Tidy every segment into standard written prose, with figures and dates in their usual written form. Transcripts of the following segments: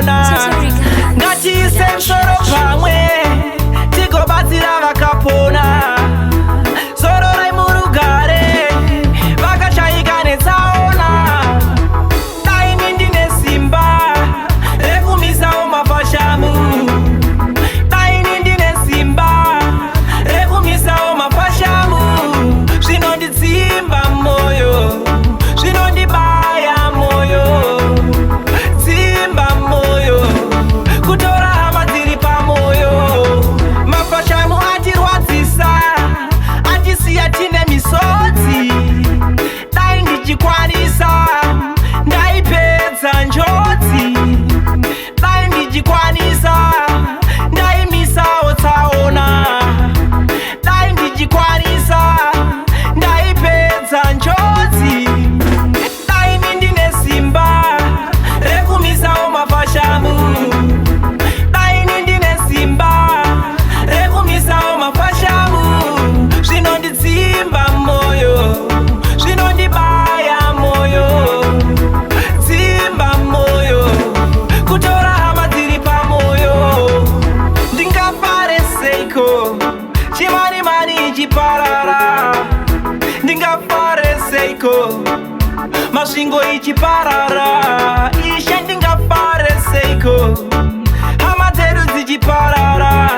taona ngatiise msoro pamwe tigobatsira vakapona zororai murugare vakashayika netsaona daini ndine simba rekumisawo mafashamu daini ndine simba rekumisawo mafashamu zvinonditsimba moyo zvinondibaya moyo tsimba moyo kutora hama dziri pamoyo mafashamu atirwadzisa atisiya tine misodzi dai ndichikwanisa ndaipedza njodzi dai ndichikwanisa ndaimisawo tsaona dai ndichikwanisa ndaipedza njodzi daini ndine simba rekumisawo mafashamu daini ndine simba rekumisawo mafashamu zvinonditsimba moyo zvinondibaya moyo tsimba moyo kutora hama dziri pamoyo ndingafare seiko chimani mani ichiparara ndingafare seiko masvingo ichiparara ishe ndingafare seiko hama dzedu dzichiparara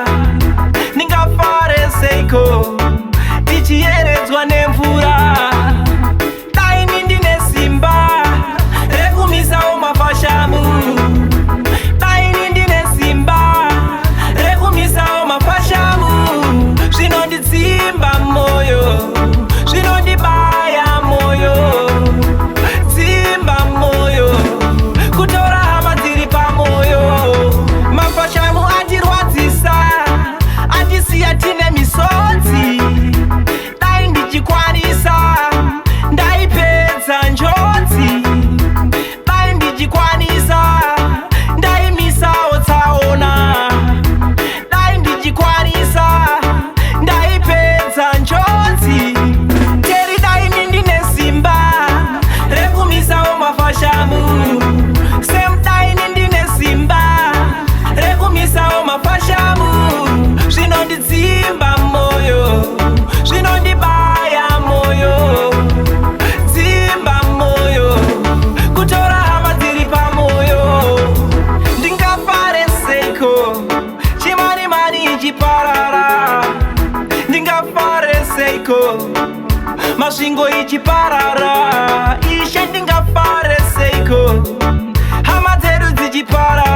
ndingafare seiko tichiyeredzwa nemvura daini ndine simba rekumisawo mafashamu daini ndine simba rekumisawo mafashamu zvinonditsimba moyo zvinondibaya moyo tsimba moyo kutora hama dziri pamoyo mafashamu atirwadzisa atisiya tine misodzi dai ndichikwanisa ndaipedza njodzi dai ndichikwanisa ndaimisawo tsaona dai ndichikwanisa ndaipedza njodzi teri daini ndine simba rekumisawo mafashamu sem daini ndine simba rekumisawo mafashamu zvinonditsimba moyo zvinondibaya moyo tsimba moyo kutora hama dziri pamoyo ndingafare seiko chimani mani ichiparara ndingafare seiko masvingo ichiparara ishe ndingafare seiko hama dzedu dzichiparara